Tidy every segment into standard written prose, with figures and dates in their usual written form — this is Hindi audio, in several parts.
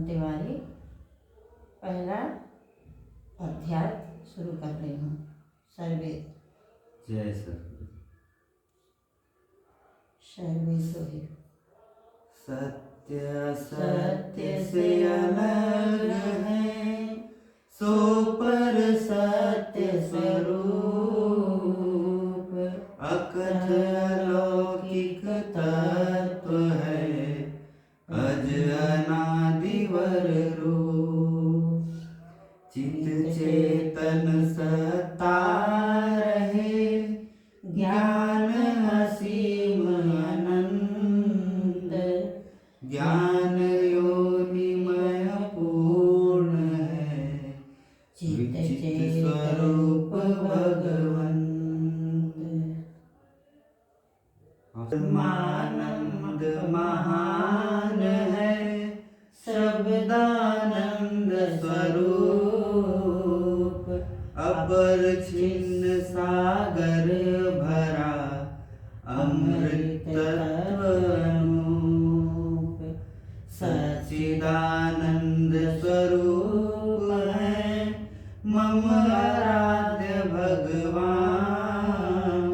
तिवारी पहला अध्याय शुरू कर रही हूँ। सर्वे जय सर। सर्वे सोहे। सत्य सत्य से अलग है, सो पर सत्य स्वरूप, अकथ अलौकिक तत्व है, अज अनादिवर रूप। चित चेतन सत्ता रहे, ज्ञान असीम अनंत, ज्ञान योनिमय पूर्ण है, चित स्वरूप भगवंत। आनंद महान है, शब्दानंद स्वरूप, अपर छिन्न सागर भरा, अमृत तत्व अनूप। सच्चिदानंद स्वरूप है, मम आराध्य भगवान।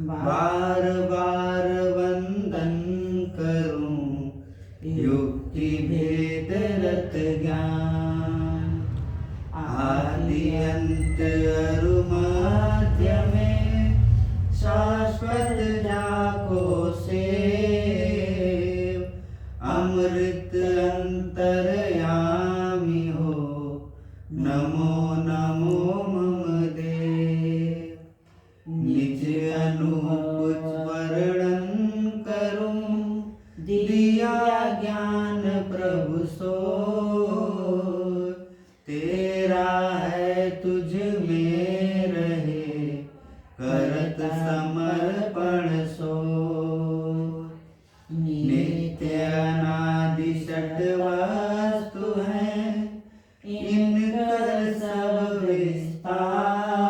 बार बार वंदन करूं, युक्ति भेद रत ज्ञान। आदि अंत अरु मध्य में, शाश्वत जाको सेव। अमृत अंतरयामी हो, नमो नमो मम देव। निज अनूप वर्णन करूं, दिया ज्ञान प्रभु सोय। तेरा है तुझ में रहे, करत समर्पण सोय। नित्य अनादि षट वस्तु हैं, इनकर सब विस्तार।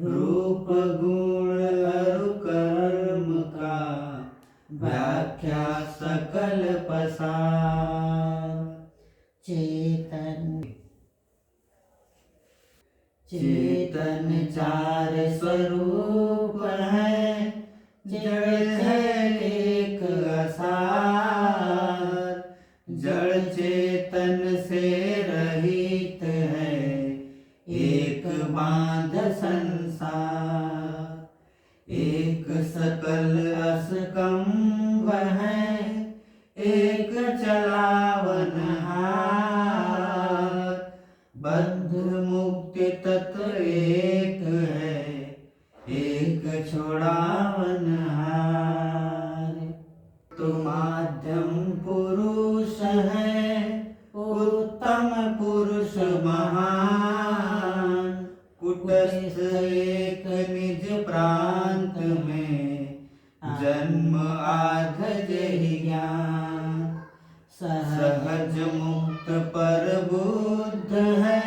रूप गुण अरु कर्म का, व्याख्या सकल पसार। चेतन चार स्वरूप है, जड़ है एक असार। जड़ चेतन से रहित है, एक बांध संसार। एक सकल असकंभ है, एक चलावनहार। बद्ध मुक्त तत्व एक है, एक छोड़ावनहार। तो माध्यम पुरुष है, उत्तम पुरुष महान। कुटस्थ एक निज प्रांत में, जन्म आध जहि ज्ञान। सहज मुक्त पर बुद्ध है,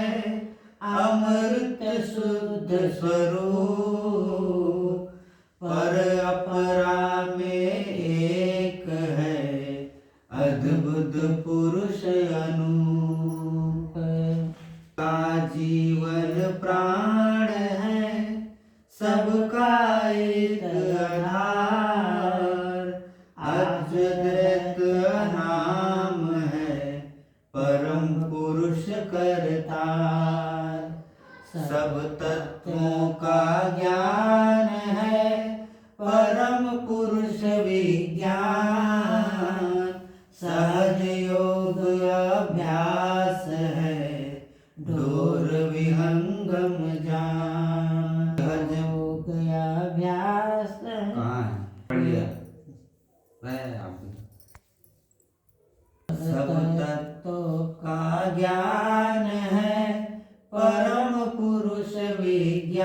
अमृत शुद्ध स्वरूप। पर अपरा में एक है, अद्भुत पुरुष अनूप। का जीवन प्राण है, सबका एक आधार। अद्वैत नाम है, परम पुरुष करतार। सब तत्वों का ज्ञान है, परम पुरुष विज्ञान। सहज योग अभ्यास है, ढोर विहंगम जान। सहज योग अभ्यास कहाँ है? पढ़िए सब तत्वों का ज्ञान है, परम पुरुष विज्ञान।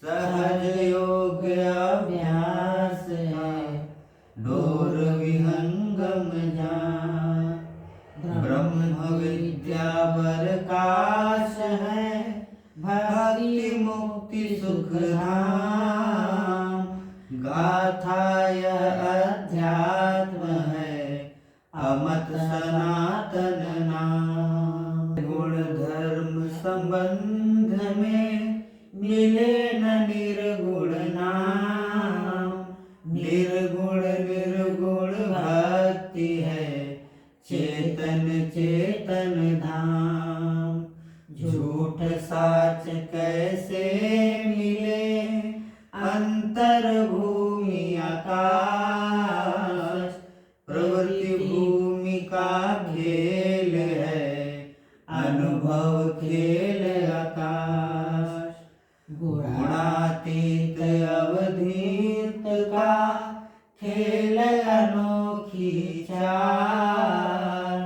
सहज योग अभ्यास है, ढोर विहंगम जान। ब्रह्म विद्या प्रकाश है, भक्ति मुक्ति सुख धाम। गाथा यह अध्यात्म है, अमत सनातन नाम। गुण धर्म संबंध में मिले न निर्गुण नाम। निर्गुण निर्गुण भक्ति है चेतन चेतन धाम। झूठ साच कैसे मिले अंतर भूमि आकाश। प्रवृत्ति भूमि का खेल है अनुभव खेल आकाश। गुणातीत अवधीत का खेल अनोखी चाल।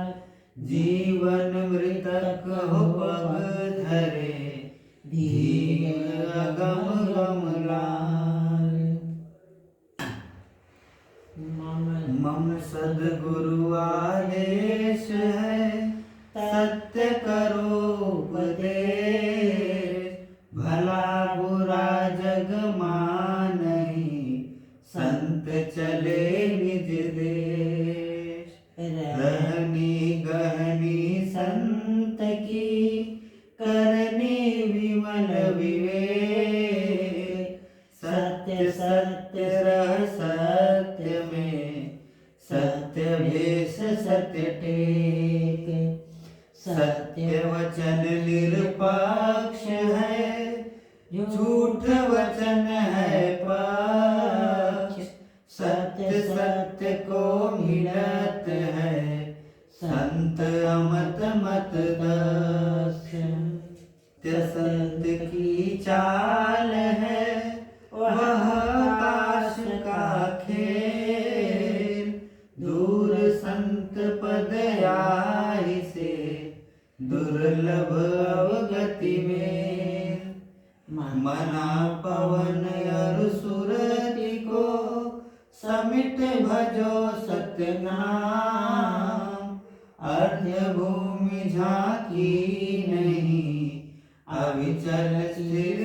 जीवन मृतक हो पग धरे धीर अगम गम लाल। मम सद्गुरु आदेश है सत्य करो उपदेश। भला बुरा जग मानहि संत चले निज देश। रहनी गहनी संत की करनी विमल विवेक। सत्य सत्य रह सत्य में सत्य भेष सत्य टेक। सत्य वचन निरपक्ष है झूठ वचन है पक्ष। सत्य सत्य को मिलत है संत अमत मत दस। सत्य की चाल है वह आकाश का खेल। दूर संत पद आहि से दुर्लभ अवगति में। मना पवन अरु सुरति को समित भजो सत्य नाम। अर्ध्य भूमि झांकी नहीं अविचल स्थिर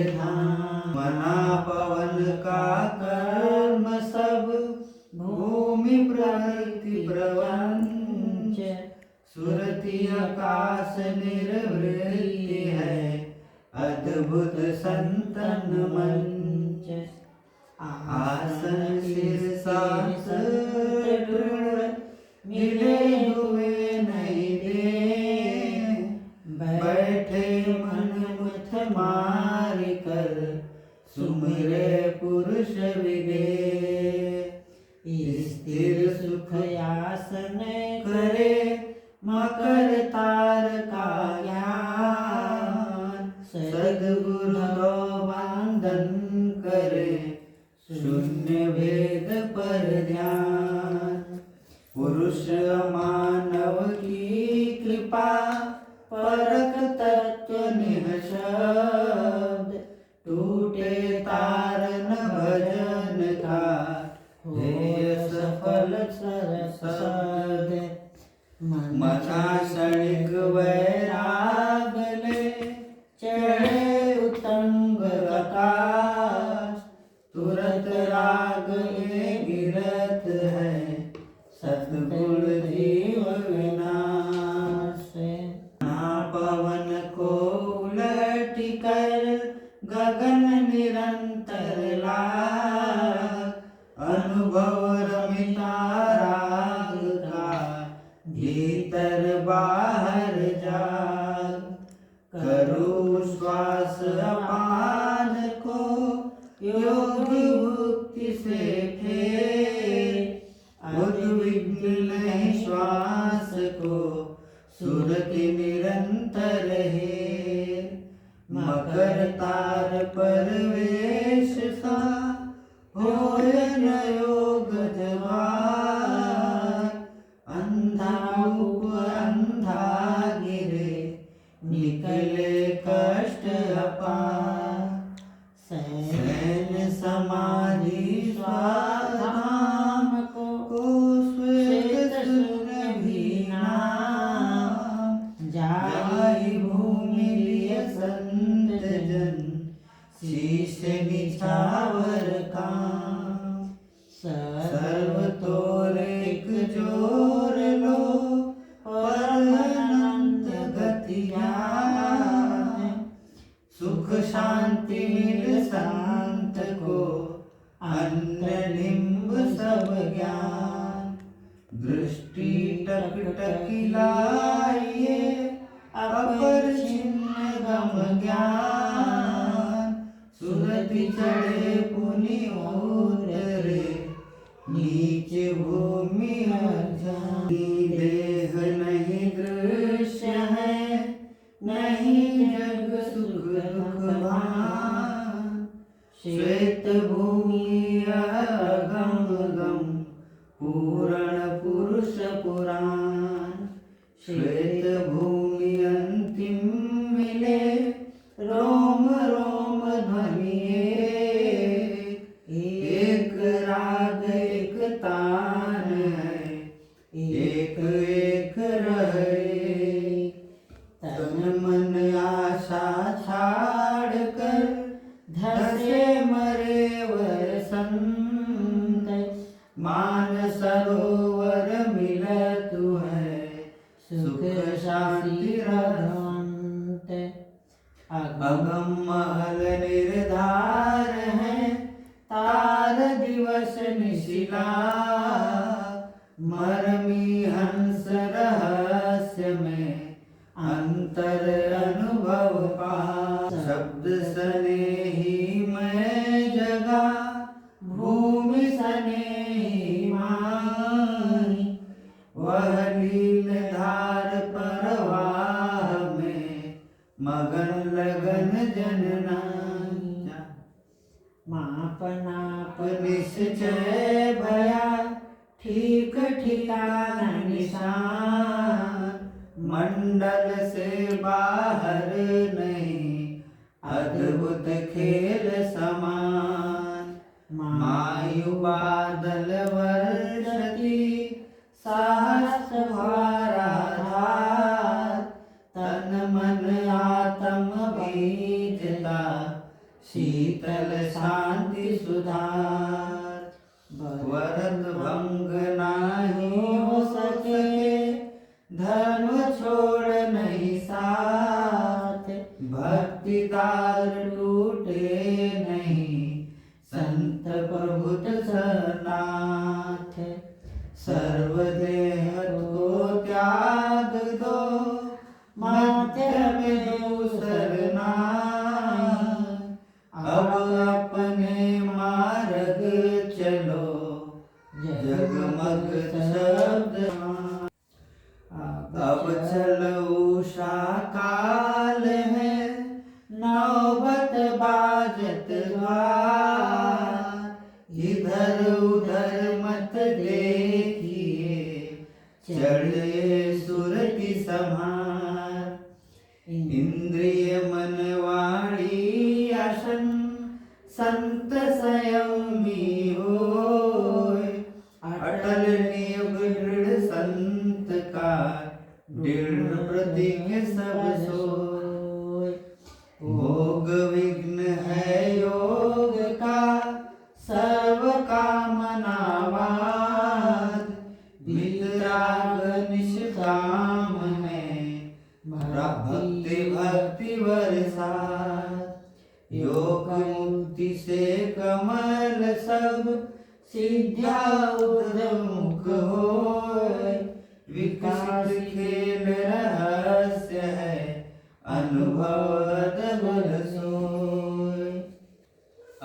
धाम। मना पवन का कर्म सब भूमि प्रवृत्ति प्रवंच। सुरति आकाश निर्वृत्ति है अद्भुत संतन मंच। आसन शीर्षास मिले हुए नहीं दे। बैठे मन मुथ मार कर सुमिरे पुरुष विदे। स्थिर सुख आसन करे मकर तार का ज्ञान। सद्गुरु बंधन करे शून्य भेद पर ध्यान। पुरुष मानव की कृपा परक तत्व निःशब्द। टूटे तार न भजन का होय सफल सरसद। मना क्षणिक वैराग ले चढ़े उत्तंग आकाश। तुरत राग ये गिरत है सद्गुण जीव विनाश। ना पवन को उलट कर गगन निरंतर लाग। अनुभव रमिता राग का भीतर बाहर जाग। करो श्वास अपान को योगी भुक्ति से फेर। उद्विग्न श्वास को सुरति निरंतर है। मकर तार परवेश सा होय न योग जवार। अंधा अंधा गिरे निकले कष्ट अपार। सैन समाधि स्वाधाम को श्वेत सुन भी नाम। जाहि भूमि लिय संत जन शीश निछावर काम। शांति मिल संत को, अन्न निम्ब सब ज्ञान। दृष्टि टक टकिलाइए, अपर छिन्न गम ज्ञान। सुरति चढ़े पुनि उतरे, नीचे भूमि अजान। देह नहीं दृश्य है, नहीं जग सुख दुख भान। श्वेत भूमि अगम गम, पूर्ण पुरुष पुराण। श्वेत भूमि अंतिम मिले, रोम रोम ध्वनिए। एक राग एक तान है, एक एक रहे। तन मन आशा छाड़ कर, धसे मरे वर संत। मान सरोवर मिलतु है, सुख शांति रघुवंत। अगम महल निर्धार है, तार दिवस निशिला। मरमी हंस रहस्य में, अंतर अनुभव पा। शब्द सनेही मैं जगा, भूमि सनेही माई। वह लील धार प्रवाह में, मगन लगन जननाई। माप नाप निश्चय भया, ठीक ठिकाना निशान। मंडल से बाहर नहीं, अद्भुत खेल समान। मायु बादल वर्षति, साहस भारा धार। तन मन आत्म बीजता, शीतल शांति सुधार। वरद भंग नाही हो सके, धर्म छोड़ नहीं साथ। भक्ति तार टूटे नहीं, संत प्रभुत सरनाथ। सर्वदेह को त्याग दो, माध्य में दूसर नाम। अब अपने मार्ग चलो, जगमग शब्द। अब चल उषा काल है, नौबत बाजत द्वार। इधर उधर मत देखिए, चढ़े सुरति संहार। इंद्रिय मन वाणी आसन, संत संयमी होय। अटल नियम दृढ़ संत का, दृढ़ प्रतिज्ञ सब सोय। भोग विघ्न है योग का, सर्व कामना वाद। वितराग निष्काम है, भक्ति भक्ति बरसात। योग मुक्ति से कमल सब, सिद्ध्या उद्मुख होय। विकसित खेल रहस्य है, अनुभव अद्भुत सोय।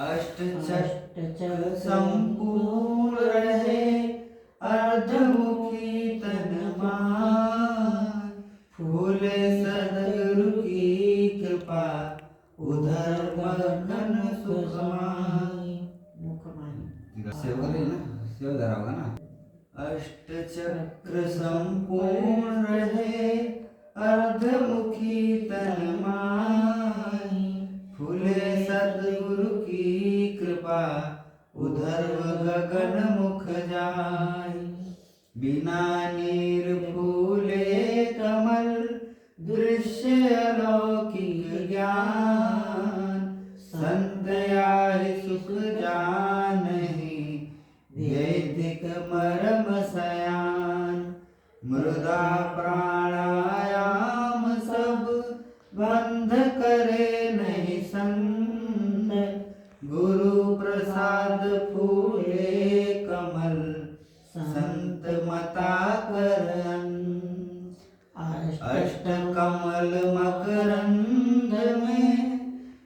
अष्टचक्र संपूर्ण रहे, अर्धमुखी तन मान। फूले सद्गुरु की कृपा, उधर मगन सुखमाई। सेव धराओगा ना। अष्टचक्र संपूर्ण रहे, अर्धमुखी तन माई। फूले सद्गुरु की कृपा, उधर गगन मुख जाई। बिना नीर फूले कमल, दृश्य अलौकिक ज्ञान। संत आए सुख जानहि, वैदिक मरम सयान। मृदा प्राणायाम सब, बंध करे नहीं संग। कमल मकरंद में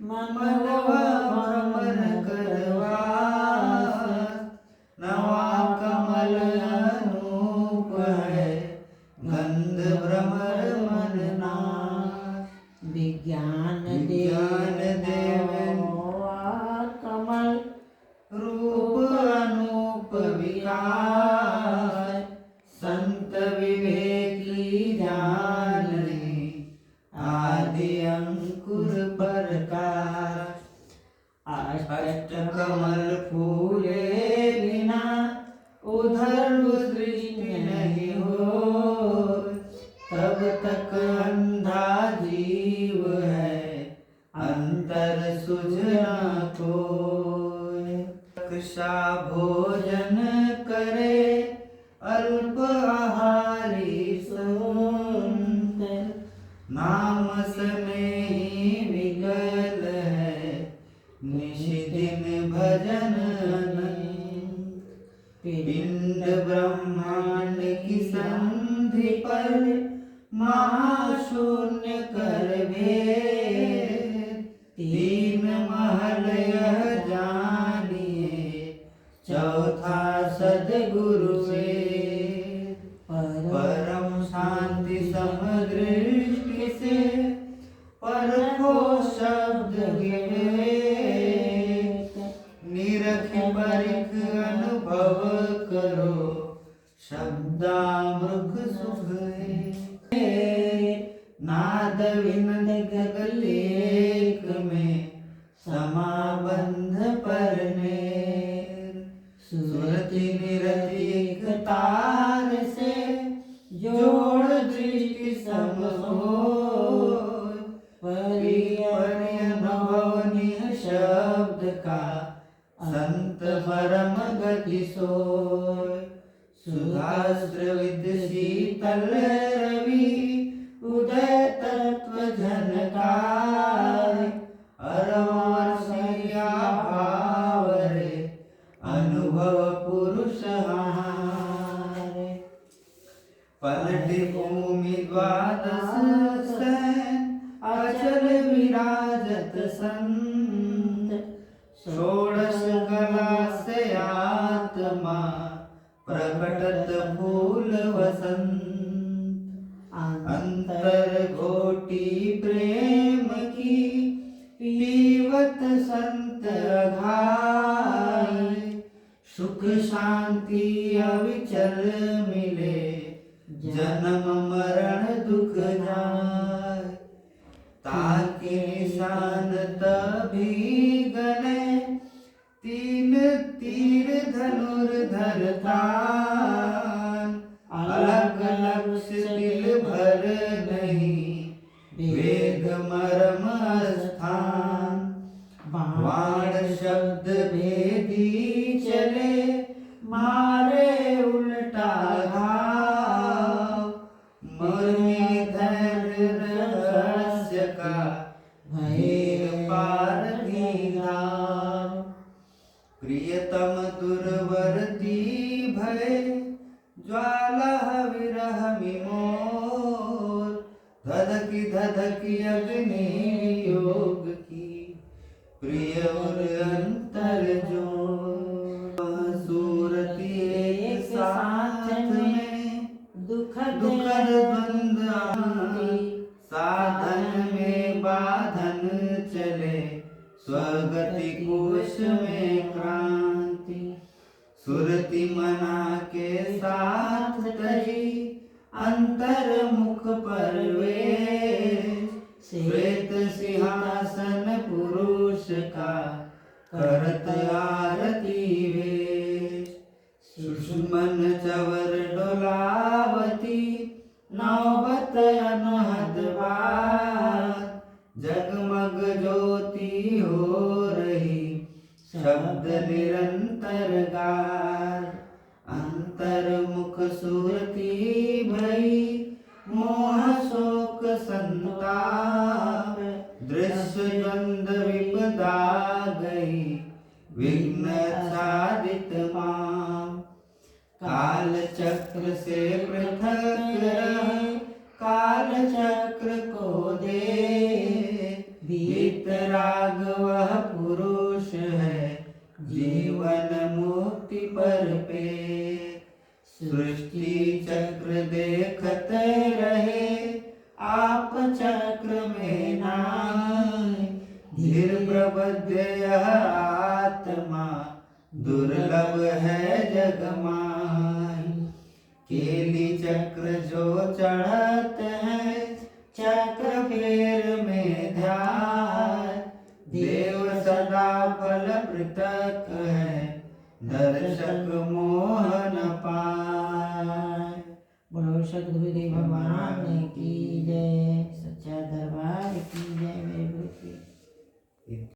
मलवा भ्रमर करवास, नवा कमल अनूप है गंध भ्रमर मन नाश। विज्ञान देव कमल रूप अनूप विकार, संत विवेकी जाने आदि अंकुर प्रकाश। अष्ट कमल फूले बिना उधर दृष्टि नहीं हो, तब तक अंधा जीव है अंतर सुझना कोय। कक्षा भोजन करे अल्प आहारी सुंत, नाम स्नेही विगल है निशिदिन भजन अनंत। पिंड ब्रह्मांड की संधि पर महाशून्य कर भेद, तीन महल यह जानिए चौथा सद्गुरु वेद। परम शांति समदृष्टि से परखो शब्द विवेक, निरख परिख अनुभव करो शब्दामृत सुख है। नाद विनद गगलेख में समाबंध परने, सुरति निरति एक तार से जोड़ दृष्टि समसोय। परिअनुभवनीय शब्द का संत परम गति सोय। सुधास्त्र विद शीतल रवि उदय तत्व झनकार, अरवर्षिया भाव रे अनुभव पुरुष हारे। पलटि भूमि द्वादश सैन अचल विराजत संत, षोडश कला से आत्मा प्रकटत फूल वसंत। अंतर घोटी प्रेम की पीवत संत अघाय, सुख शांति अविचल मिले जन्म मरण दुख जाय। ताके निशान तभी गने तीन तीर धनुर्धर तान, अलग लक्ष्य दिल भर नहीं वेग मरम स्थान। बाण शब्द भेदी चले मारे उल्टा घाव, मर्मी धैर्य रहस्य का भय पार दीनाव। प्रियतम दुर्वर्ती भय ज्वाला विरह विमोर, धधकी अग्नि योग की प्रिय और अंतर जोर। सूरती एक साथ में दुखद द्वंद्व आती, साधन में बाधन चले स्वगति कोश में क्रांति। सुरति मना के साथ तरी अंतर्मुख परवेश, श्वेत सिंहासन पुरुष का करत आरती वेश। सुषमन चवर डोलावती नौबत अनहद बात, जगमग ज्योति हो रही शब्द निरंतर गार। अंतर्मुख सुरती भई मोह शोक संताप, दृश्य द्वंद्व विपदा गई विघ्न साधित माम। काल चक्र से पृथक रहे काल चक्र को दे। वीतराग वह पुरुष है जीवन मुक्ति पर पे। सृष्टि चक्र देखते रहे आप चक्र में नाय। धीर प्रबुद्ध यह आत्मा दुर्लभ है जग माय। केली चक्र जो चढ़त है चक्र फेर में ध्यान। देव सदा फल पृथक है दर्शक मोहन पाय। बोलो सद्गुरुदेव भगवान की जय। सच्चा दरबार की जय। मेरे गुरु की